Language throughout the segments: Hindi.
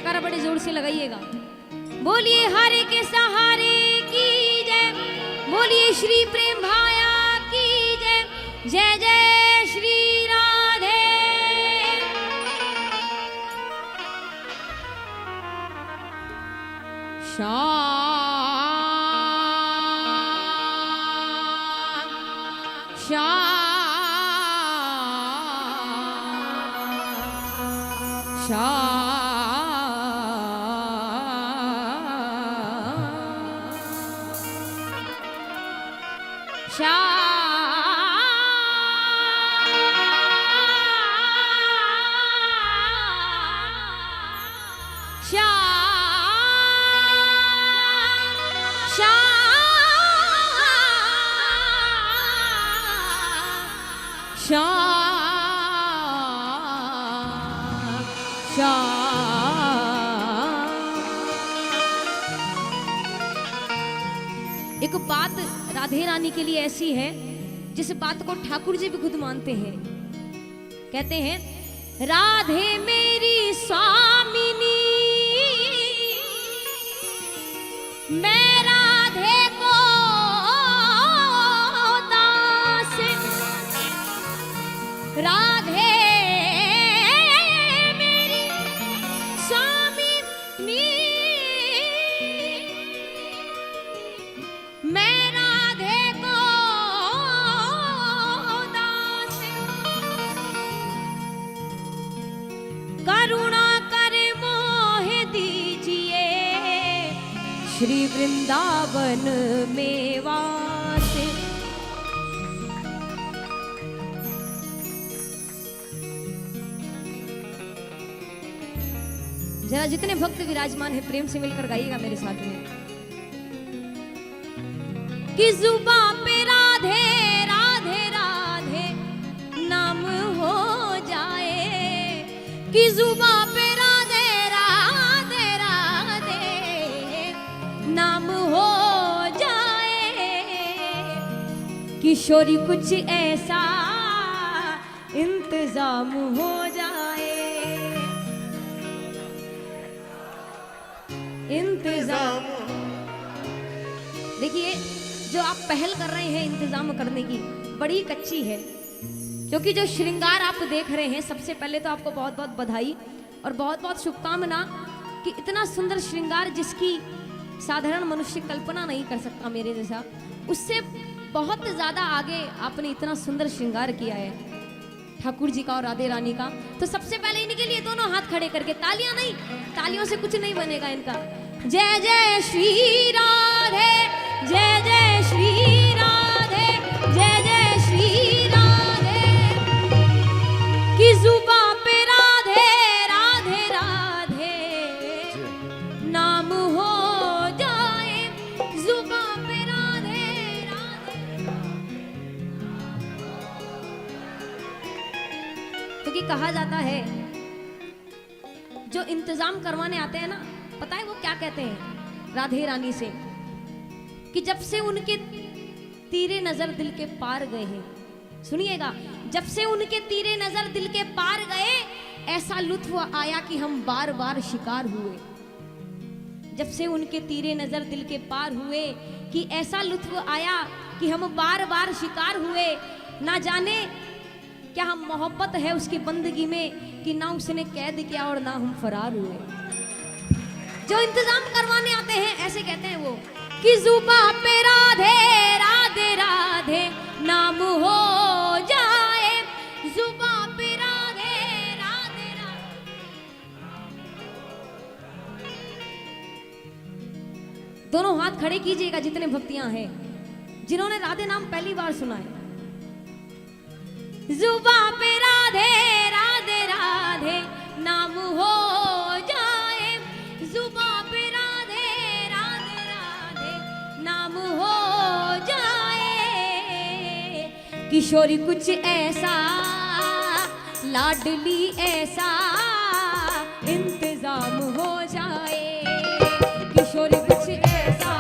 जयकारा बड़े जोर से लगाइएगा। बोलिए हारे के सहारे की जय, बोलिए श्री प्रेम भाया की जय, जय जय श्री राधे। एक बात राधे रानी के लिए ऐसी है जिस बात को ठाकुर जी भी खुद मानते हैं। कहते हैं राधे मेरी स्वामिनी, मैं राधे को दास, राधे मेरी स्वामिनी, मैं राधे को दास, करुणा कर मोह दीजिए श्री वृंदावन में वास। जरा जितने भक्त विराजमान है प्रेम से मिलकर गाइएगा मेरे साथ में कि जुबां पे राधे राधे राधे नाम हो जाए, कि जुबां पे राधे राधे राधे नाम हो जाए, किशोरी कुछ ऐसा इंतजाम हो जाए, इंतजाम। देखिए जो आप पहल कर रहे हैं इंतजाम करने की बड़ी कच्ची है, क्योंकि जो श्रृंगार आप देख रहे हैं, सबसे पहले तो आपको बहुत बहुत बधाई और बहुत बहुत शुभकामना कि इतना सुंदर श्रृंगार जिसकी साधारण मनुष्य कल्पना नहीं कर सकता मेरे जैसा, उससे बहुत ज्यादा आगे आपने इतना सुंदर श्रृंगार किया है ठाकुर जी का और राधे रानी का। तो सबसे पहले इनके लिए दोनों हाथ खड़े करके, तालियां नहीं, तालियों से कुछ नहीं बनेगा इनका। जय जय श्री राधे, जय जय श्री राधे, जय जय श्री राधे, कि जुबां पे राधे राधे राधे नाम हो जाए, जुबां पे राधे राधे। क्योंकि कहा जाता है जो इंतजाम करवाने आते हैं ना, पता है वो क्या कहते हैं राधे रानी से, कि जब से उनके तीरे नजर दिल के पार गए हैं, सुनिएगा, जब से उनके तीरे नजर दिल के पार गए, ऐसा लुत्फ आया कि हम बार बार शिकार हुए। जब से उनके तीरे नजर दिल के पार हुए कि ऐसा लुत्फ आया कि हम बार बार शिकार हुए। ना जाने क्या हम मोहब्बत है उसकी बंदगी में कि ना उसने कैद किया और ना हम फरार हुए। जो इंतजाम करवाने आते हैं ऐसे कहते हैं वो कि जुबां पे राधे राधे राधे नाम हो जाए, जुबां पे राधे राधे राधे। दोनों हाथ खड़े कीजिएगा जितने भक्तियां हैं जिन्होंने राधे नाम पहली बार सुना है। जुबां पे राधे राधे राधे नाम हो जाए, जुबां पे राधे राधे राधे नाम हो जाए, किशोरी कुछ ऐसा लाडली ऐसा इंतजाम हो जाए, किशोरी कुछ ऐसा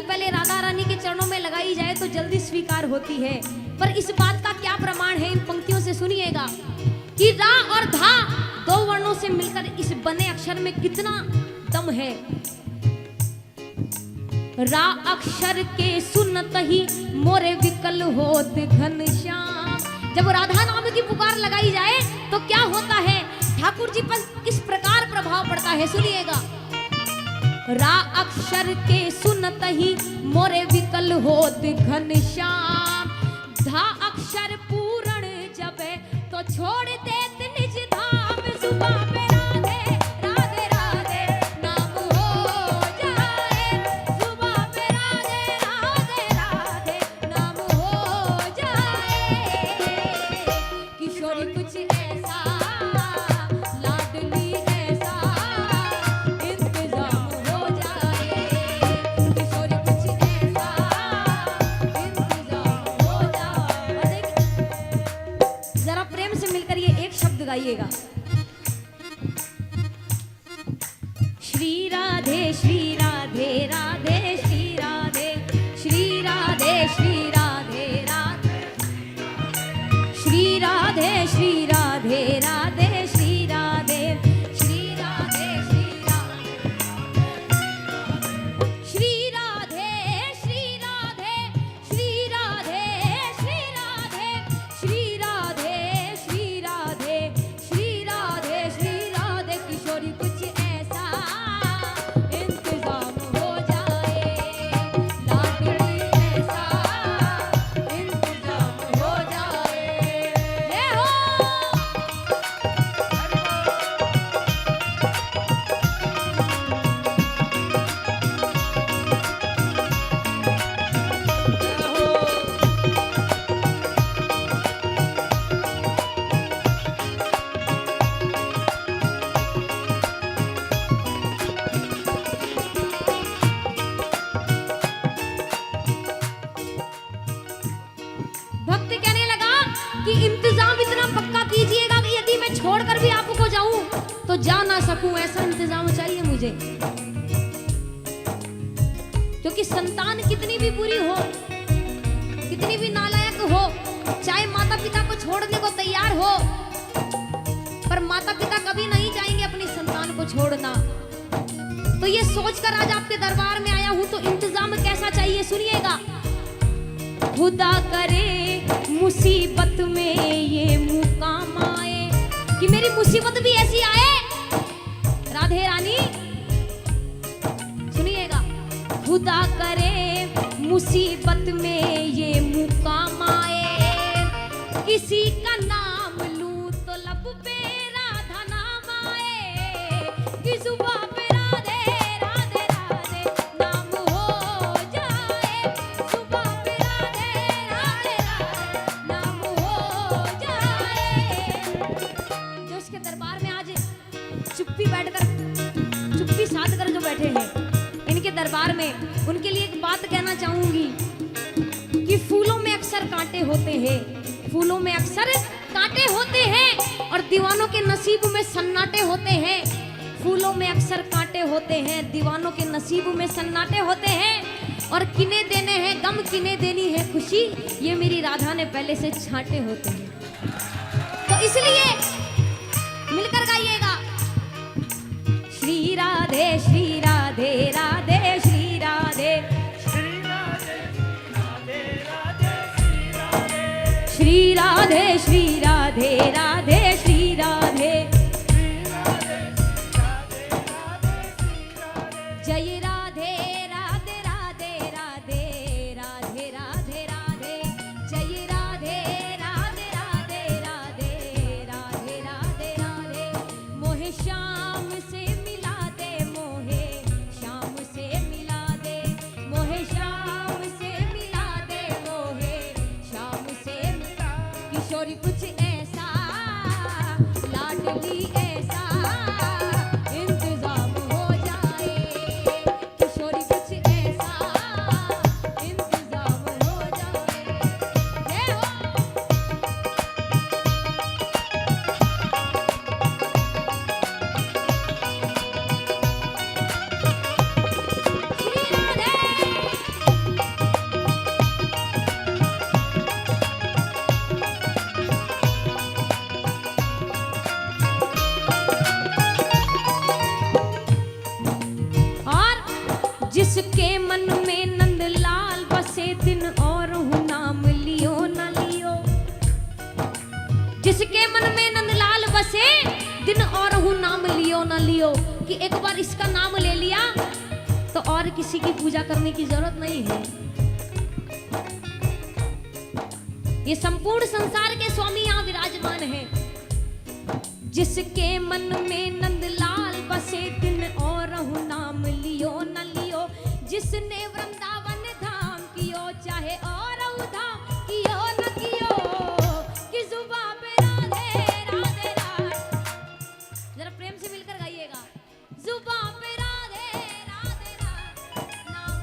पहले राधा रानी के चरणों में लगाई जाए तो जल्दी स्वीकार होती है। पर इस बात का क्या प्रमाण है, इन पंक्तियों से सुनिएगा कि रा और धा दो वर्णों से मिलकर इस बने अक्षर में कितना दम है। रा अक्षर के सुनत ही मोरे विकल होत घनश्याम। जब राधा नाम की पुकार लगाई जाए तो क्या होता है, ठाकुर जी पर किस प्रकार प्रभाव पड़ता है, सुनिएगा। रा अक्षर के सुनत ही मोरे विकल होत घनश्याम। धा अक्षर पूर्ण जब तो छोड़ देत निज धाम। सुबह पे राधे राधे राधे नाम हो जाए। सुबह पे राधे राधे राधे नाम हो जाए। किशोरी कुछ ऐसा लाडली ऐसा इंतजाम हो जाए। किशोरी कुछ ऐसा इंतजाम हो जाए। जरा प्रेम से मिलकर ये एक शब्द गाइएगा। श्री राधे श्री राधे राधे श्री राधे श्री राधे श्री राधे राधे श्री राधे श्री राधे राधे श्री राधे श्री राधे श्री राधे श्री राधे श्री राधे श्री राधे श्री राधे श्री राधे श्री राधे श्री राधे श्री राधे। किशोरी कुछ ऐसा इंतजाम हो जाए। लाडली ऐसा इंतजाम हो जाए। ये हो भक्त कहने लगा कि इंतजाम इतना पक्का कीजिएगा कि यदि मैं छोड़कर भी आपको जाऊं तो जा ना सकूं, ऐसा इंतजाम चाहिए मुझे। क्योंकि संतान कितनी भी बुरी हो, कितनी भी नालायक हो, चाहे माता पिता को छोड़ने को तैयार हो, पर माता पिता कभी नहीं चाहेंगे अपनी संतान को छोड़ना। तो ये सोचकर आज आपके दरबार में आया हूं, तो इंतजाम कैसा चाहिए, सुनिएगा। खुदा करे मुसीबत में ये मुकाम आए, कि मेरी मुसीबत भी ऐसी आए राधे रानी, सुनिएगा। खुदा करे मुसीबत में ये मुकाम आए, किसी का नाम लूं तो लब पे राधा नाम आए। कि सुबह पे राधे राधे राधे नाम हो जाए। सुबह पे राधे राधे राधे नाम हो जाए। जो उसके दरबार में आज चुप्पी साध कर जो बैठे हैं, इनके दरबार में, उनके लिए एक बात कहना चाहूंगी कि फूलों में अक्सर कांटे होते हैं, फूलों में अक्सर कांटे होते हैं और दीवानों के नसीब में सन्नाटे होते हैं। फूलों में अक्सर कांटे होते हैं, दीवानों के नसीब में सन्नाटे होते हैं। और किने देने हैं गम, किने देनी है खुशी, ये मेरी राधा ने पहले से छांटे होते हैं। तो इसलिए मिलकर गाइएगा। श्री राधे श्री राधे राधे श्री राधे श्री राधे श्री राधे राधे श्री राधे। जय राधे राधे राधे राधे राधे राधे राधे। जय राधे राधे राधे राधे राधे राधे राधे। मोहे श्याम से मिला दे, मोहे श्याम से मिला दे, मोहे श्याम से मिला दे, मोहे श्याम से मिला। किशोरी कुछ लो कि एक बार इसका नाम ले लिया तो और किसी की पूजा करने की जरूरत नहीं है। ये संपूर्ण संसार के स्वामी यहाँ विराजमान है। जिसके मन में नंदलाल बसे दिन और रहु नाम लियो न लियो, जिसने वृंदावन धाम कियो चाहे और रहु धाम कियो न कियो, कि जुबां पे राधे राधे राधे। जरा प्रेम से मिलकर गाइएगा, जुबां पे राधे राधे राधे नाम,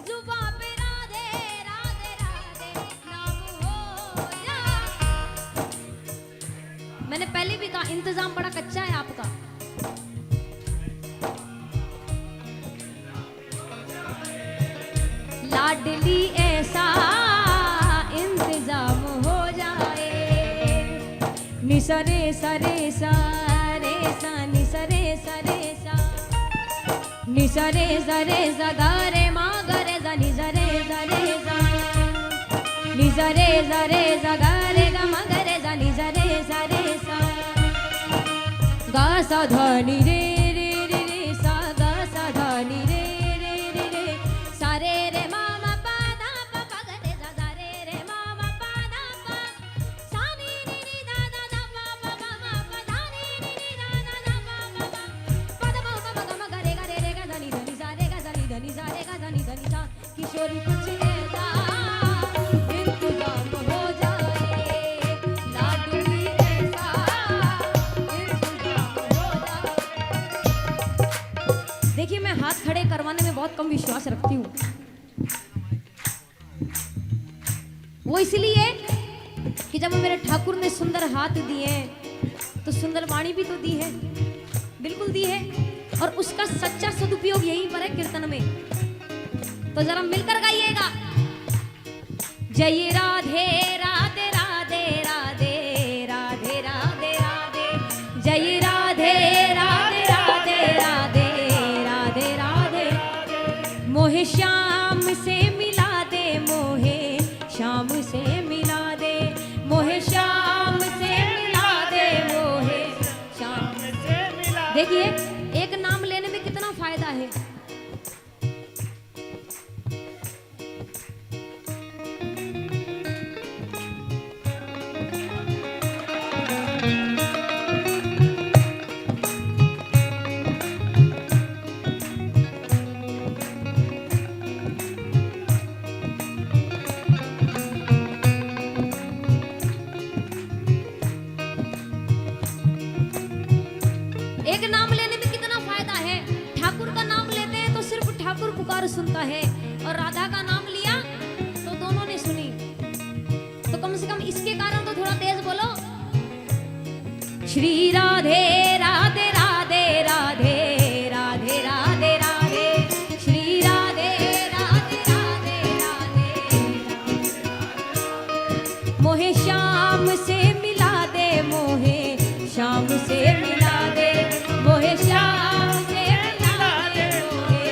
जुबां पे राधे राधे राधे नाम हो जा। मैंने पहले भी कहा इंतजाम बड़ा कच्चा है आपका। लाडली ऐसा इंतजाम हो जाए, निसरे सरे सारे सा निसरे सरे सा, निसरे सरे सा गरे मा गरे सा निसरे सरे सा, निसरे सरे सा गरे ग म गरे सा निसरे सरे सा, गा सा ध रे रे रे रे सा गा सा ध रे रे रे रे सा रे रे मा मा पा धा पा पा ग रे सा रे रे मा मा पा धा पा सा नी नी नी धा धा धा पा पा पा मा पा धा नी नी नी धा धा धा पा पा पा पा धा पा पा ग म ग रे ग ध नी ध नी सा रे ग ध नी ध नी सा रे ग ध नी ध नी सा। किशोरी कुछ ऐसा इंतजाम हो जाए, लाडली ऐसा इंतजाम हो जाए। देखिए मैं हाथ खड़े करवाने में बहुत कम विश्वास रखती हूँ। वो इसलिए कि जब मेरे ठाकुर ने सुंदर हाथ दिए तो सुंदर वाणी भी तो दी है, बिल्कुल दी है, और उसका सच्चा सदुपयोग यहीं पर है कीर्तन में। तो जरा मिलकर गाइएगा, जय राधे राधे राधे राधे राधे राधे राधे, जय राधे राधे राधे राधे राधे राधे, मोहे श्याम से मिला दे, मोहे श्याम से मिला दे, मोहे श्याम से मिला दे, मोहे श्याम से मिला। देखिए एक नाम लेने में कितना फायदा है। एक नाम लेने में कितना फायदा है। ठाकुर का नाम लेते हैं तो सिर्फ ठाकुर पुकार सुनता है, और राधा का नाम लिया तो दोनों ने सुनी। तो कम से कम इसके कारण तो थोड़ा तेज बोलो, श्री राधे राधे राधे राधे राधे राधे राधे, श्री राधे राधे राधे राधे, मोहे श्याम से मिला दे, मोहे श्याम से मिला दे, मोहे श्याम से मिला दे, मोहे।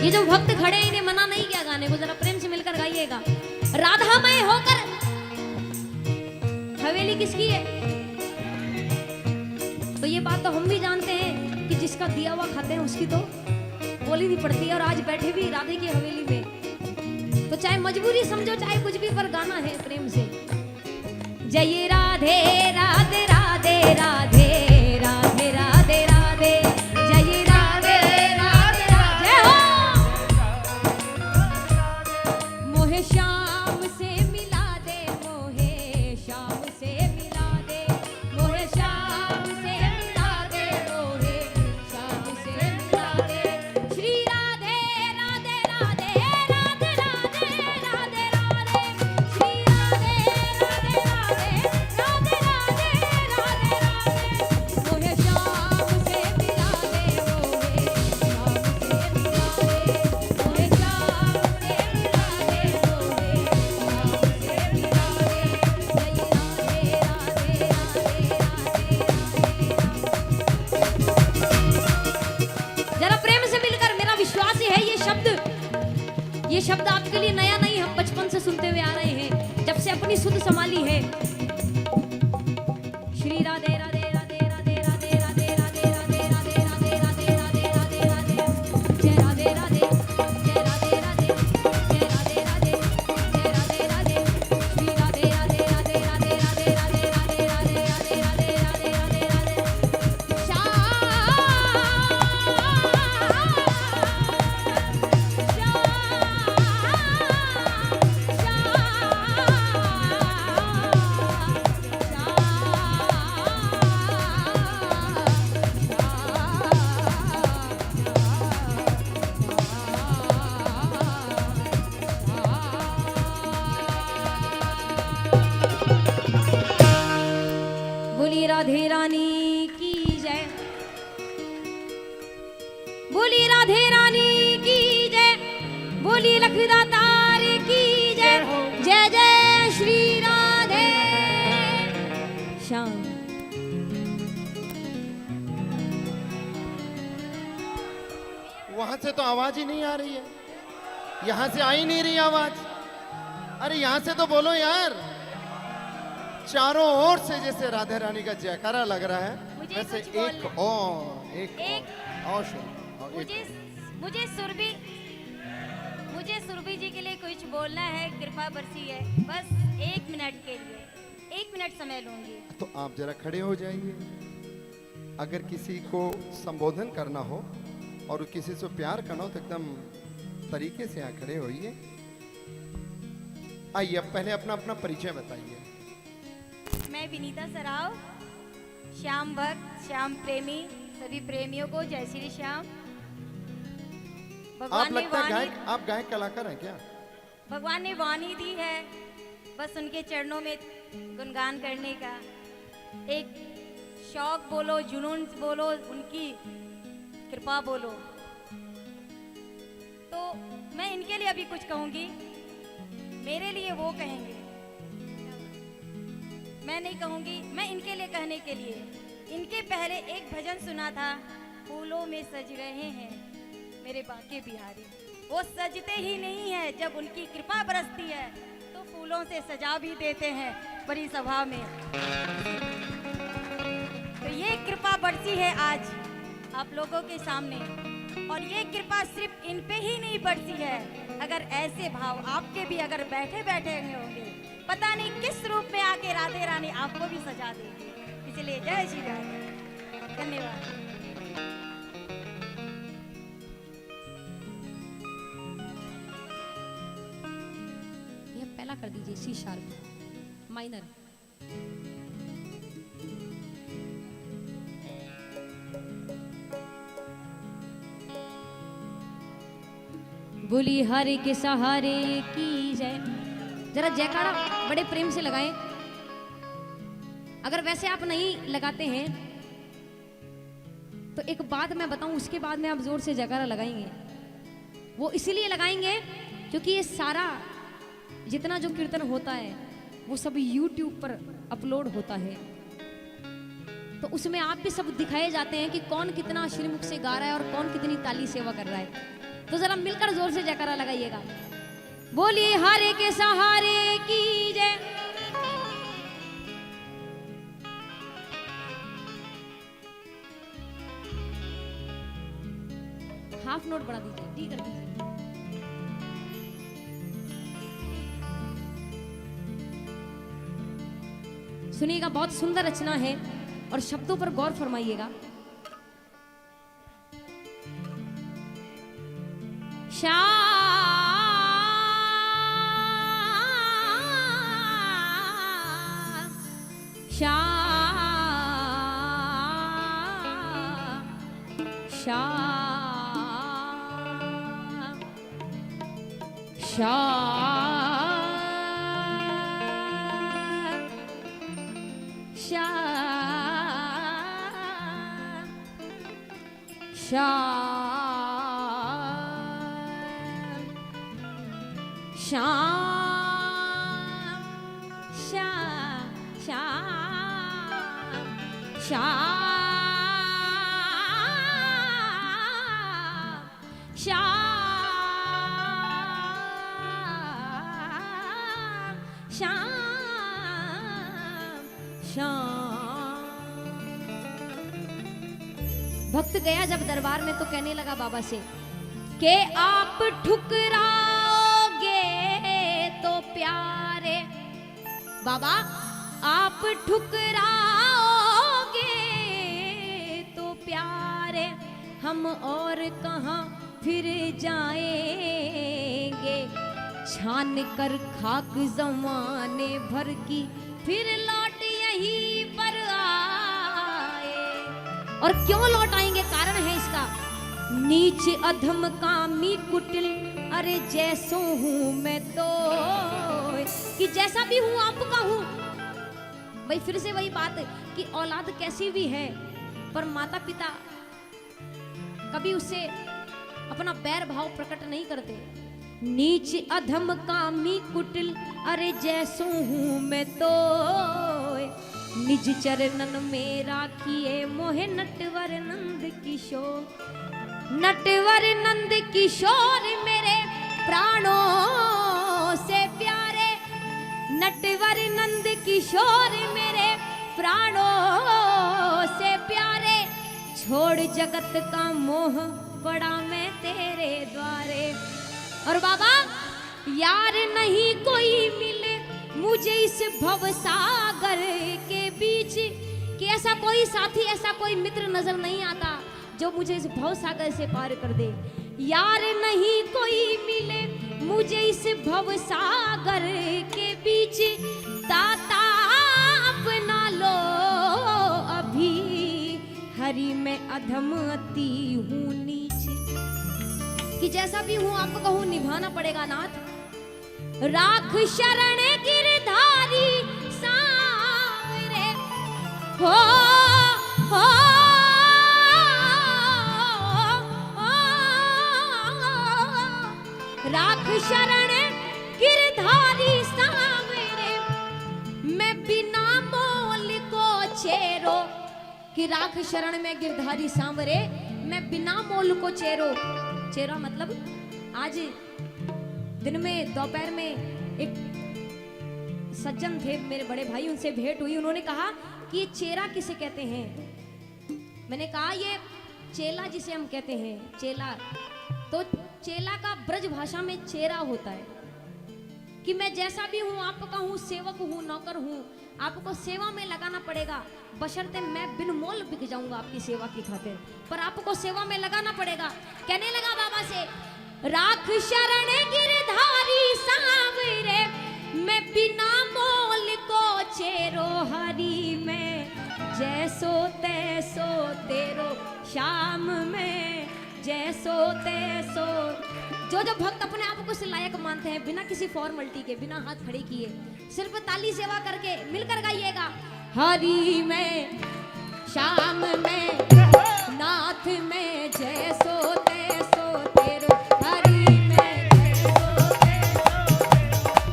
ये जो भक्त खड़े हैं इन्हें मना नहीं किया गाने को, जरा प्रेम से मिलकर गाइएगा। राधामय होकर हवेली किसकी है? तो ये बात तो हम भी जानते हैं कि जिसका दिया हुआ खाते हैं उसकी तो बोली नहीं पड़ती है। और आज बैठे भी राधे की हवेली में, तो चाहे मजबूरी समझो चाहे कुछ भी, पर गाना है प्रेम से। जय राधे राधे राधे राधे राधे राधे राधे, जय राधे राधे राधे हो, मोहे श्याम से मिला दे, मोहे श्याम से मिला दे, मोहे श्याम से मिला दे, मोहे श्याम से मिला दे, श्री राधे राधे राधे राधे राधे राधे राधे, श्री राधे राधे राधे राधे राधे राधे राधे, मोहे श्याम से मिला दे, मोहे श्याम से मिला दे, मोहे श्याम से मिला दे, मोहे श्याम से मिला दे, जय राधे राधे राधे राधे। जरा प्रेम से मिलकर, मेरा विश्वास है ये शब्द आपके लिए नया नहीं, हम बचपन से सुनते हुए आ रहे हैं, जब से अपनी सुध संभाली है। श्री राधे राधे। जय राधे राधे, जय राधे राधे, जय राधे राधे, जय राधे राधे, श्री राधे राधे राधे राधे राधे राधे राधे राधे राधे राधे राधे राधे राधे बोली राधे रानी की जय, बोली राधे रानी की जय, बोली लखदातार की जय, जय जय श्री राधे श्याम। वहां से तो आवाज ही नहीं आ रही है, यहां से आ ही नहीं रही आवाज। अरे यहां से तो बोलो यार। चारों ओर से जैसे राधा रानी का जयकारा लग रहा है, मुझे वैसे कुछ एक और सुनो। मुझे सुरभि जी के लिए कुछ बोलना है, कृपा बरसी है, बस 1 मिनट के लिए 1 मिनट समय लूंगी। तो आप जरा खड़े हो जाइए। अगर किसी को संबोधन करना हो और किसी से प्यार करना हो तो एकदम तरीके से यहाँ खड़े होइए। आइए अब पहले अपना अपना परिचय बताइए। मैं विनीता सराव, श्याम भक्त, श्याम प्रेमी, सभी प्रेमियों को जय श्री श्याम। आप भगवान ने लगता है वाणी, आप गायक कलाकार हैं क्या? भगवान ने वाणी दी है, बस उनके चरणों में गुणगान करने का एक शौक बोलो, जुनून बोलो, उनकी कृपा बोलो। तो मैं इनके लिए अभी कुछ कहूंगी, मेरे लिए वो कहेंगे, मैं नहीं कहूंगी। मैं इनके लिए कहने के लिए, इनके पहले एक भजन सुना था, फूलों में सज रहे हैं मेरे बाके बिहारी। वो सजते ही नहीं है, जब उनकी कृपा बरसती है तो फूलों से सजा भी देते हैं बड़ी सभा में। तो ये कृपा बरसी है आज आप लोगों के सामने, और ये कृपा सिर्फ इन पे ही नहीं बरसी है। अगर ऐसे भाव आपके भी अगर बैठे बैठे होंगे, पता नहीं किस रूप में आके राधे रानी आपको भी सजा देगी। इसलिए जय श्री राधे, धन्यवाद। ये पहला कर दीजिए, सी शार्प माइनर। बोली हरे के सहारे की जय। जरा जयकारा बड़े प्रेम से लगाएं। अगर वैसे आप नहीं लगाते हैं तो एक बात मैं बताऊं, उसके बाद में आप जोर से जयकारा लगाएंगे। वो इसलिए लगाएंगे क्योंकि ये सारा जितना जो कीर्तन होता है वो सब YouTube पर अपलोड होता है, तो उसमें आप भी सब दिखाए जाते हैं कि कौन कितना श्रीमुख से गा रहा है और कौन कितनी ताली सेवा कर रहा है। तो जरा मिलकर जोर से जयकारा लगाइएगा। बोलिए हरे के सहारे की जय। हाफ नोट बढ़ा दीजिए, डी कर दीजिए। सुनिएगा, बहुत सुंदर रचना है और शब्दों पर गौर फरमाइएगा। भक्त गया जब दरबार में तो कहने लगा बाबा से, के आप ठुकराओगे तो प्यारे बाबा, आप ठुकराओगे तो प्यारे, हम और कहाँ फिर जाएंगे, छान कर खाक जमाने भर की फिर लौट यहीं पर आए। और क्यों लौट आएंगे, कारण है इसका, नीच अधम कामी कुटिल, अरे जैसो हूं मैं तो, कि जैसा भी हूं आपका हूं। भाई फिर से वही बात कि औलाद कैसी भी है पर माता पिता कभी उससे अपना बैर भाव प्रकट नहीं करते। नीच अधम कामी कुटिल, अरे जैसो हूं मैं तो, निज चरणन में राखिए मोहे नटवर नंद किशोर, नटवर नंद किशोर मेरे प्राणों से प्यारे, नटवर नंद किशोर मेरे प्राणों से प्यारे, छोड़ जगत का मोह पड़ा मैं तेरे द्वारे। और बाबा यार नहीं कोई मिले मुझे इस भवसागर के बीच, कि ऐसा कोई साथी ऐसा कोई मित्र नजर नहीं आता जो मुझे इस भवसागर से पार कर दे। यार नहीं कोई मिले मुझे इस भवसागर के बीच, दाता अपना लो अभी, हरि में अधम अति हूँ नीचे, कि जैसा भी हूँ आपको कहूँ निभाना पड़ेगा नाथ। राख शरण गिरधारी सांवरे हो, राख शरण गिरधारी सांवरे, मैं बिना मोल को चेरो, कि राख शरण में गिरधारी सांवरे, मैं बिना मोल को चेरो। चेरा मतलब आज दिन में दोपहर में एक सज्जन थे मेरे बड़े भाई, उनसे भेंट हुई, उन्होंने कहा कि ये चेरा किसे कहते हैं। मैंने कहा ये चेला जिसे हम कहते हैं चेला, तो चेला का ब्रज भाषा में चेरा होता है कि मैं जैसा भी हूँ आपका हूँ, सेवक हूँ, नौकर हूँ, आपको सेवा में लगाना पड़ेगा, बशर्ते मैं बिन मोल बिक जाऊंगा आपकी सेवा की खातिर, पर आपको सेवा में लगाना पड़ेगा। कहने लगा बाबा से, राख शरण गिरधारी सांवरे, मैं बिना मोल को चेरो, हरि में जैसो तैसो तेरो, शाम में जैसो तैसो। जो जो भक्त अपने आप को लायक मानते हैं, बिना किसी फॉर्मेलिटी के, बिना हाथ खड़े किए, सिर्फ ताली सेवा करके मिलकर गाइएगा, हरि में शाम में नाथ में जैसो तैसो तेरो, हरि में जैसो तैसो,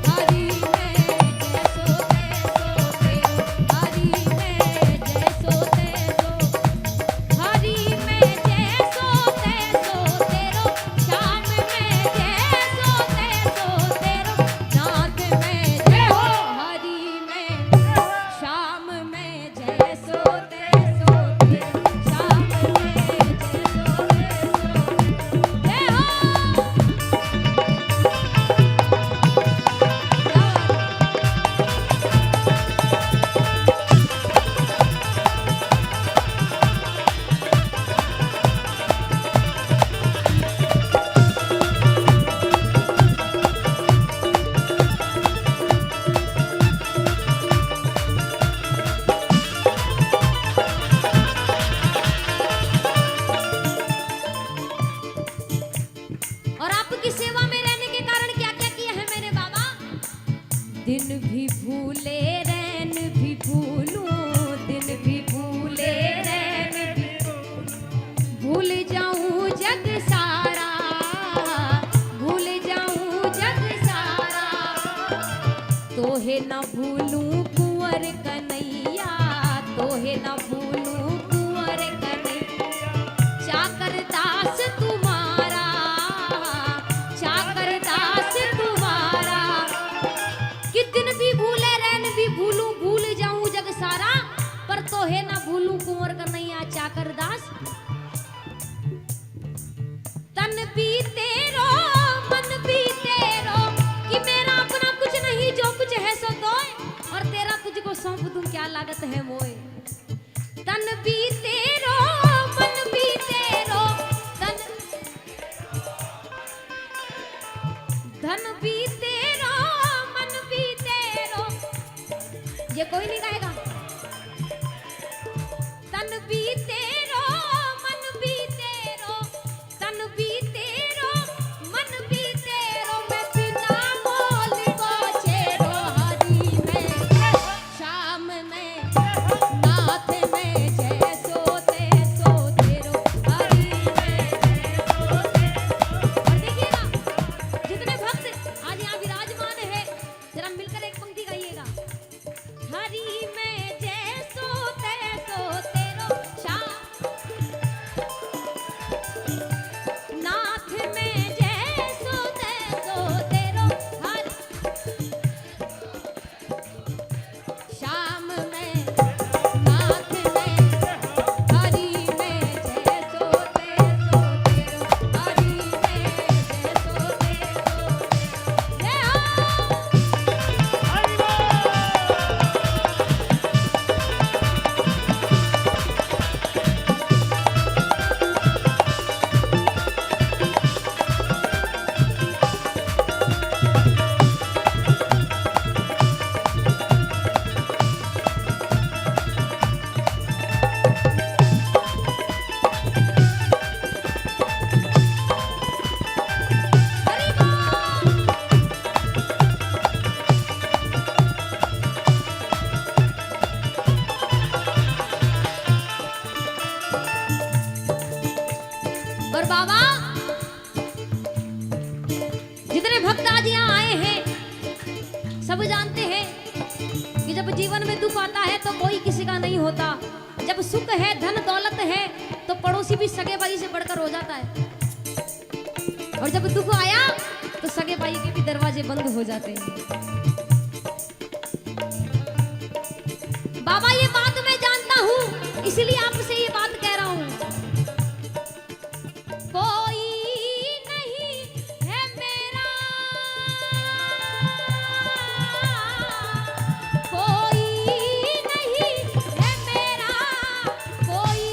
हरि में जैसो तैसो तेरो, हरि में जैसो तैसो, हरि में जैसो तैसो तेरो, शाम में जैसो तैसो तेरो, नाथ में जैसो, हरि में शाम में जैसो तैसो तेरो, शाम में जैसो तैसो, जय हो। और आपकी सेवा में रहने के कारण क्या क्या किया है मैंने बाबा, दिन भी भूले रैन भी भूलूं, दिन भी भूले रैन भी भूल जाऊं जग सारा, भूल जाऊं जग सारा, तोहे न भूलूं कुंवर कन्हैया, तोहे न भूलूं कुंवर कन्हैया, चाकर दास तुम्हारा, चाकर दास तुम्हारा, कि दिन भी भूले रैन भी भूलूं, भूल जाऊं जग सारा, पर तोहे न भूलूं कुंवर कन्हैया, चाकर दास। तन भी तेरो मन भी तेरो कि मेरा अपना कुछ नहीं जो कुछ है सो तोय और तेरा तुझको सौंप दूं क्या लागत है मोए। तन भी तेरो मन भी तेरो धन भी तेरो मन भी तेरो, ये कोई नहीं गाएगा। तन भी तेरो मन भी तेरो तन भी तेरो मन भी तेरो मैं बिना बोल को छेड़ो हरी में शाम में नाथ में जैसो तैसो तेरो हरी में जैसो तैसो। और देखिएगा जितने भक्त आज यहाँ विराजमान है जरा मिलकर एक पंक्ति गाइएगा। हरी में जैसो तैसो तेरो शाम नाथ में जैसो तैसो तेरो हर शाम में नाथ में हरी में जैसो तैसो तेरो हरी में जैसो तैसो जय हो। हरि बोल। और बाबा जितने भक्त आज यहाँ आए हैं सब जानते हैं कि जब जीवन में दुख आता है तो कोई किसी का नहीं होता। जब सुख है धन दौलत है तो पड़ोसी भी सगे भाई से बढ़कर हो जाता है और जब दुख आया तो सगे भाई के भी दरवाजे बंद हो जाते हैं। बाबा ये बात मैं जानता हूँ इसलिए आपसे ये बात कह रहा हूँ। कोई नहीं है मेरा कोई नहीं है मेरा कोई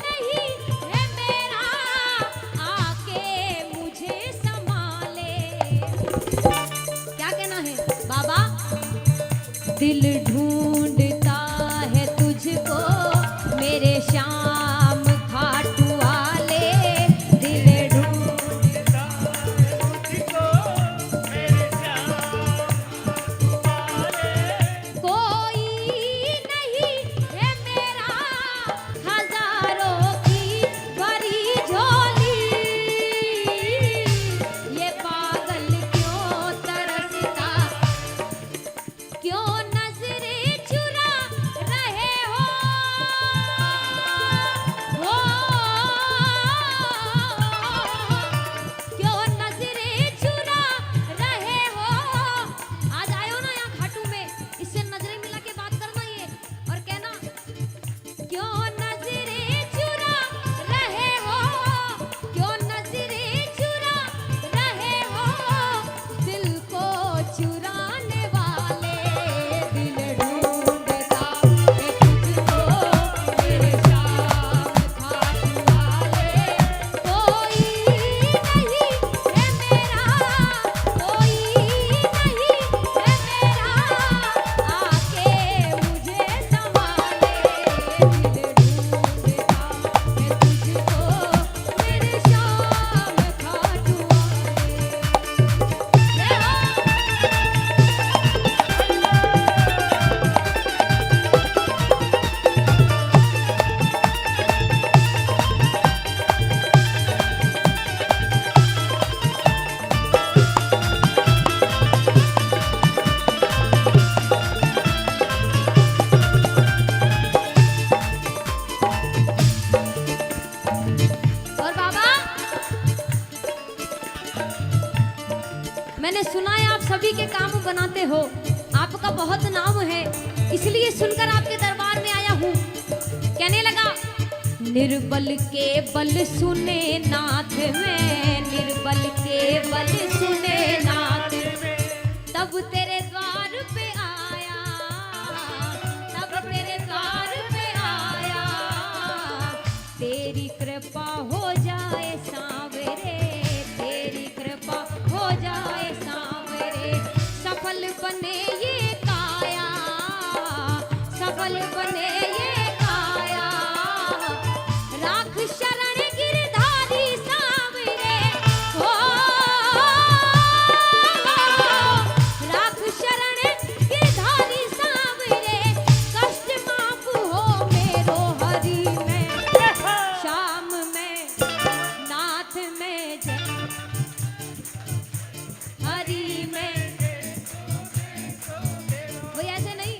नहीं है मेरा आके मुझे संभाले। क्या कहना है बाबा? दिल ढूंढता है तुझको मेरे श्याम खाटू वाले दिल ढूंढता है तुझको मेरे श्याम वाले। कोई नहीं है मेरा हजारों की भरी झोली ये पागल क्यों तरसता क्यों नजरें चुरा रहे हो क्यों नजरें चुरा रहे हो। आज आए हो ना यहाँ घाटू में इससे नजरें मिला के बात करना ये और कहना क्यों नजरें चुरा रहे हो क्यों नजरें चुरा रहे हो दिल को चुराने वाले दिल ढूंढता है तुझको मेरे श्याम खाटू वाले। कोई नहीं है मेरा कोई नहीं है मेरा आके मुझे संभाले दिल ढूंढता है तुझको मेरे श्याम खाटू वाले। जय हो। और बाबा मैंने सुना है आप सभी के काम बनाते हो आपका बहुत नाम है इसलिए सुनकर आपके दरबार में आया हूँ। कहने लगा निर्बल के बल सुने नाथ में बने ये काया, सफल बने ये काया, राख शरण गिरधारी सांवरे हो, राख शरण गिरधारी सांवरे, कष्ट माफ हो मेरो हरि में, श्याम में नाथ में जय हरि में। वो ऐसे नहीं,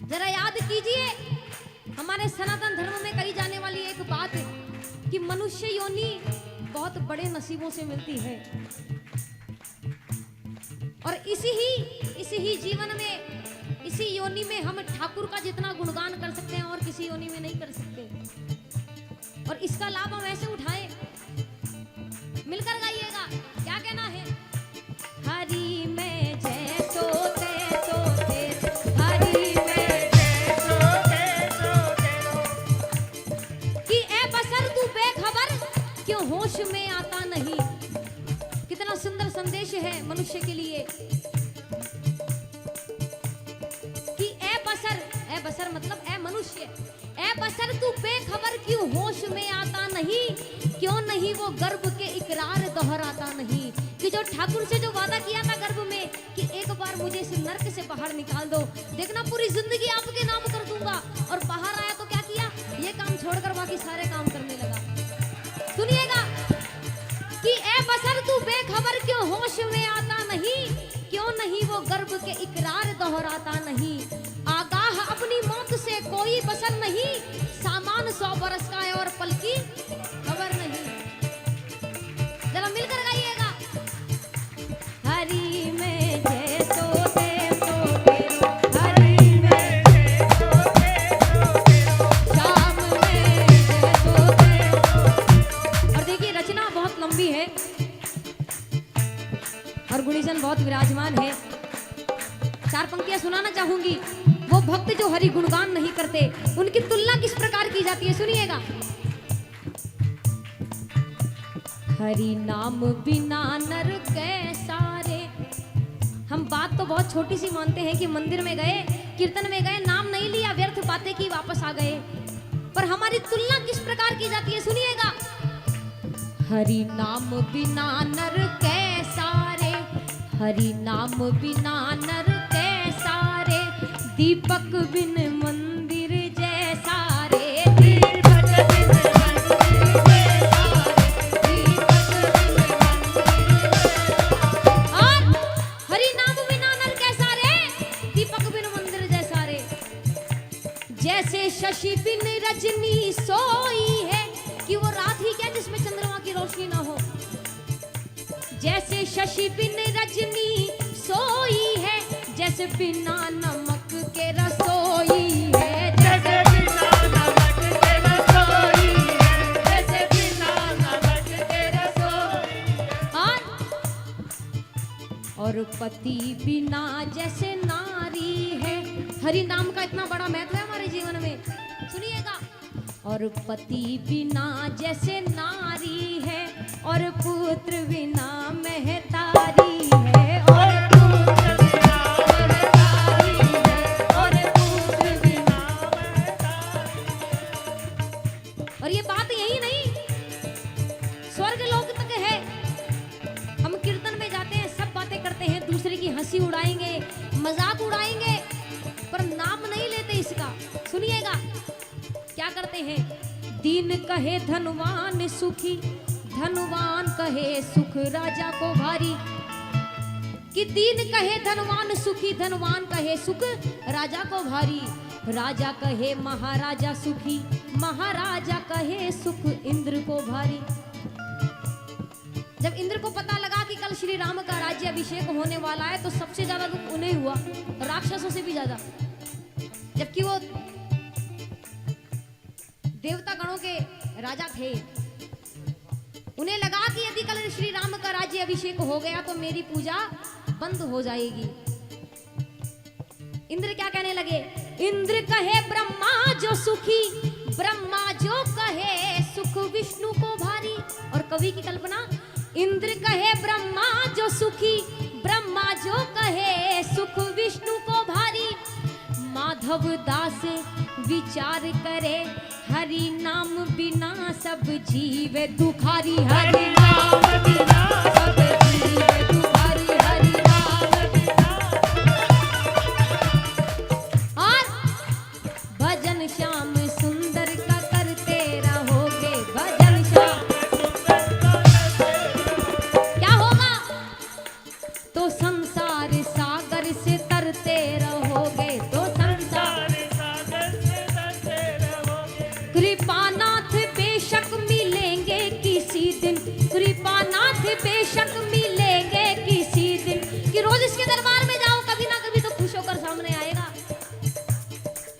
जरा याद कीजिए हमारे सनातन धर्म में कही जाने वाली एक बात कि मनुष्य योनि बहुत बड़े नसीबों से मिलती है और इसी ही जीवन में, इसी योनि में हम ठाकुर का जितना गुणगान कर सकते हैं और किसी योनि में नहीं कर सकते। और इसका लाभ हम ऐसे उठाएं, मिलकर गाइएगा। क्या कहना है? हरि में जय सोते सोते, हरि में जय सोते सोते, कि ए बसर तू बेखबर क्यों होश में आता नहीं। कितना सुंदर संदेश है मनुष्य के लिए कि ए बसर मतलब ए मनुष्य, ए बसर तू बेखबर क्यों होश में आता नहीं, क्यों नहीं वो गर्भ के इकरार दोहराता नहीं। कि जो ठाकुर से जो वादा किया था गर्भ में कि एक बार मुझे इस नर्क से बाहर निकाल दो, देखना पूरी जिंदगी आपके नाम कर दूंगा, और बाहर आया तो क्या किया? ये काम छोड़कर बाकी सारे काम करने लगा। सुनिएगा कि ए बसर तू बेखबर क्यों होश में आता नहीं, क्यों नहीं वो गर्भ के इकरार दोहराता नहीं। आगाह अपनी मौत से कोई बसर नहीं, सामान 100 बरस का है और पल की खबर नहीं। जरा मिलकर गाइएगा। हरि में जय सोते सोते, हरि में जय सोते सोते, श्याम में जय सोते। और देखिए रचना बहुत लंबी है और गुणीजन बहुत विराजमान है। 4 पंक्तियां सुनाना चाहूंगी। वो भक्त जो हरि गुणगान नहीं करते, उनकी तुलना किस प्रकार की जाती है, सुनिएगा। हरि नाम बिना नर कैसा रे। हम बात तो बहुत छोटी सी मानते हैं कि मंदिर में गए, कीर्तन में गए, नाम नहीं लिया, व्यर्थ बातें की, वापस आ गए। पर हमारी तुलना किस प्रकार की जाती है, सुनिएगा। हरि नाम बिना नर कैसा रे, हरि नाम बिना नर कैसा रे, दीपक बिन मंदिर जैसा रे, दीपक बिन मंदिर जैसा रे, दीपक बिन मंदिर। और हरि नाम बिना नर कैसा रे, दीपक बिन मंदिर जैसा रे। जैसे शशि बिन रजनी सोई है, कि वो रात ही क्या जिसमें चंद्रमा की रोशनी ना हो। जैसे शशि बिन रजनी सोई है, जैसे बिना नमक के रसोई है, जैसे बिना नमक के रसोई है, जैसे बिना नमक के रसोई है। और पति बिना जैसे नारी है। हरि नाम का इतना बड़ा महत्व है हमारे जीवन में, सुनिएगा। और पति बिना जैसे नारी है, और पुत्र बिना महतारी है, और पुत्र बिना महतारी है, और पुत्र बिना महतारी है। और ये बात यही नहीं, स्वर्ग लोक तक है। हम कीर्तन में जाते हैं, सब बातें करते हैं, दूसरे की हंसी उड़ाएंगे, मजाक उड़ाएंगे, पर नाम नहीं लेते इसका। सुनिएगा क्या करते हैं। दीन कहे धनवान सुखी, धनवान कहे सुख राजा को भारी। कि दीन कहे धनवान सुखी, धनवान कहे सुख राजा को भारी। राजा कहे महाराजा सुखी, महाराजा कहे सुख इंद्र को भारी। जब इंद्र को पता लगा कि कल श्री राम का राज्य अभिषेक होने वाला है, तो सबसे ज्यादा दुख उन्हें हुआ, राक्षसों से भी ज्यादा। जबकि वो देवता गणों के राजा थे। उन्हें लगा कि यदि कल श्री राम का राज्य अभिषेक हो गया तो मेरी पूजा बंद हो जाएगी। इंद्र क्या कहने लगे। इंद्र कहे ब्रह्मा जो सुखी, ब्रह्मा जो कहे सुख विष्णु को भारी। और कवि की कल्पना, इंद्र कहे ब्रह्मा जो सुखी, ब्रह्मा जो कहे सुख विष्णु को भारी। माधव दास विचार करे, हरि नाम बिना सब जीव दुखारी। हरि नाम बिना सब जीव दुखारी, हरि नाम बिना। और भजन श्याम सुंदर का करते रहोगे, भजन श्याम क्या होगा? तो संसार सागर से तरते रहोगे, तो संसार सागर से तरते रहोगे। कृपानाथ बेशक मिलेंगे किसी दिन, कृपानाथ बेशक मिलेंगे किसी दिन। कि रोज इसके दरबार में जाओ, कभी ना कभी तो खुश होकर सामने आएगा।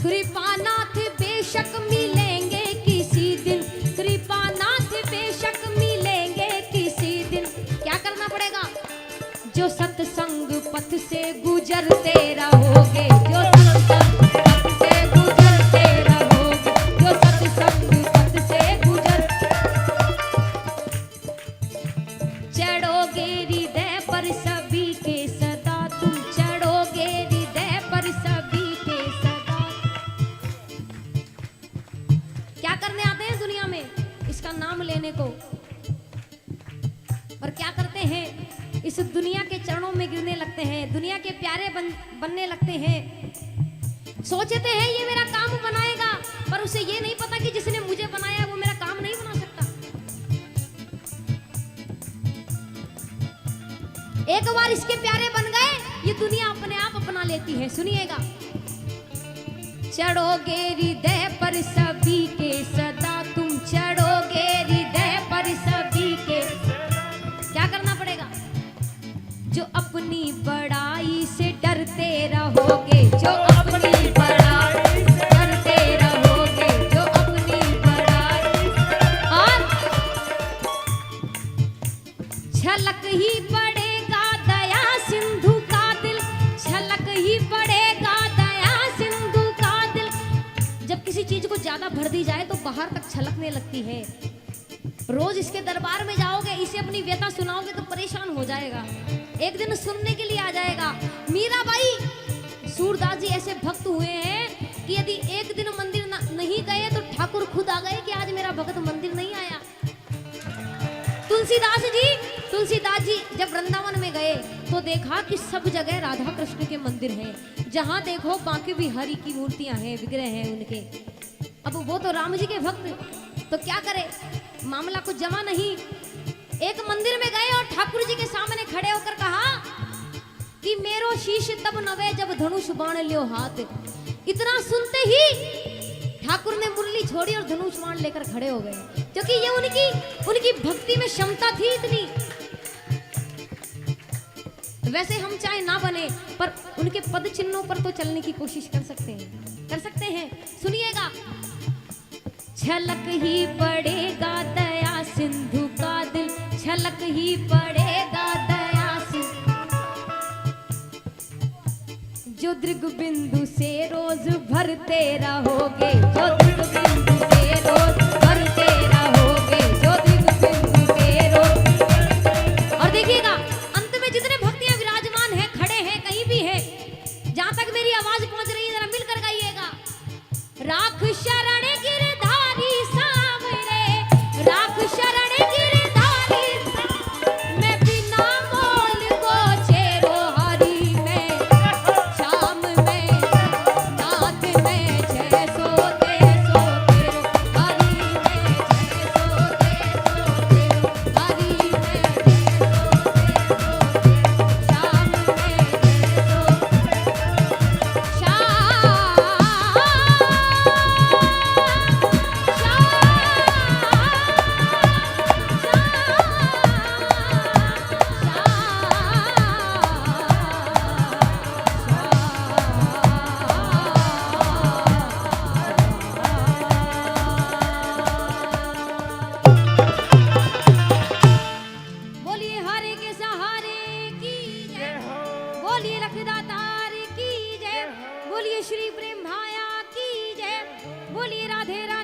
कृपानाथ बेशक मिलेंगे किसी दिन, कृपानाथ बेशक मिलेंगे किसी दिन। क्या करना पड़ेगा? जो सत्संग पथ से गुजरते रहोगे, जो सत्संग पथ से गुजरते रहोगे, जो सत्संग पथ से गुजर। चढ़ोगे हृदय पर सभी के सदा तुम, चढ़ोगे हृदय पर सभी के सदा। क्या करने आते हैं दुनिया में? इसका नाम लेने को। पर क्या करते हैं? इस दुनिया के चरणों में गिरने लगते हैं, दुनिया के प्यारे बनने लगते हैं। सोचते हैं ये मेरा काम बनाएगा, पर उसे ये नहीं पता कि जिसने मुझे बनाया वो मेरा काम नहीं बना सकता। एक बार इसके प्यारे बन गए, ये दुनिया अपने आप अपना लेती है। सुनिएगा, चढ़ोगे हृदय पर सभी के सदा तुम, चढ़ोगे हृदय पर सभी के। क्या करना पड़ेगा? जो अपनी बड़ाई से डरते रहोगे, जो अपनी बड़ाई से डरते रहोगे, जो अपनी बड़ाई। और झलक ही पड़ेगा दया सिंधु का दिल, झलक ही पड़ेगा दया सिंधु का दिल। जब किसी चीज को ज्यादा भर दी जाए तो बाहर तक छलकने लगती है। रोज इसके दरबार में जाओगे, इसे अपनी व्यथा सुनाओगे तो परेशान हो जाएगा, एक दिन सुनने के लिए आ जाएगा। मीराबाई, सूरदास जी ऐसे भक्त हुए हैं कि यदि एक दिन मंदिर नहीं गए तो ठाकुर खुद आ गए कि आज मेरा भक्त मंदिर नहीं आया। तुलसीदास जी जब वृंदावन में गए तो देखा कि सब जगह राधा कृष्ण के मंदिर हैं, जहां देखो बाकी भी हरि की मूर्तियां हैं, विग्रह हैं उनके। अब वो तो राम जी के भक्त, तो क्या करे, मामला कुछ जमा नहीं। एक मंदिर में गए और ठाकुर जी के सामने खड़े होकर कहा कि मेरो शीश तब नवे जब धनुष बाण लियो हाथ। इतना सुनते ही ठाकुर ने मुरली छोड़ी और धनुष बाण लेकर खड़े हो गए, क्योंकि ये उनकी भक्ति में क्षमता थी इतनी। वैसे हम चाहे ना बने, पर उनके पद चिन्हों पर तो चलने की कोशिश कर सकते हैं। सुनिएगा, झलक ही पड़ेगा दया सिंधु का दिल, झलक ही पड़ेगा दया सिंधु। जो दृग बिंदु से रोज भरते रहोगे, जो दृग बिंदु से रोज भरते रहोगे, जो दृग बिंदु से रोज। और देखिएगा, अंत में जितने भक्तियां विराजमान हैं, खड़े हैं, कहीं भी हैं, जहां तक मेरी आवाज पहुंच रही है जरा मिलकर गाइएगा। राख शरण गिरधारी सावरे, राख शरण गिरधारी, मैं बिना मोल को छेड़ो हरि में, शाम में नाथ में जय सो तेरो, हरि में जय सो तेरो, हरि में जय सो तेरो, शाम में जय सो बोलिए हरे के सहारे की जय, बोलिए लखदातार की जय, बोलिए श्री प्रेम भाया की जय, बोलिए राधे राधे।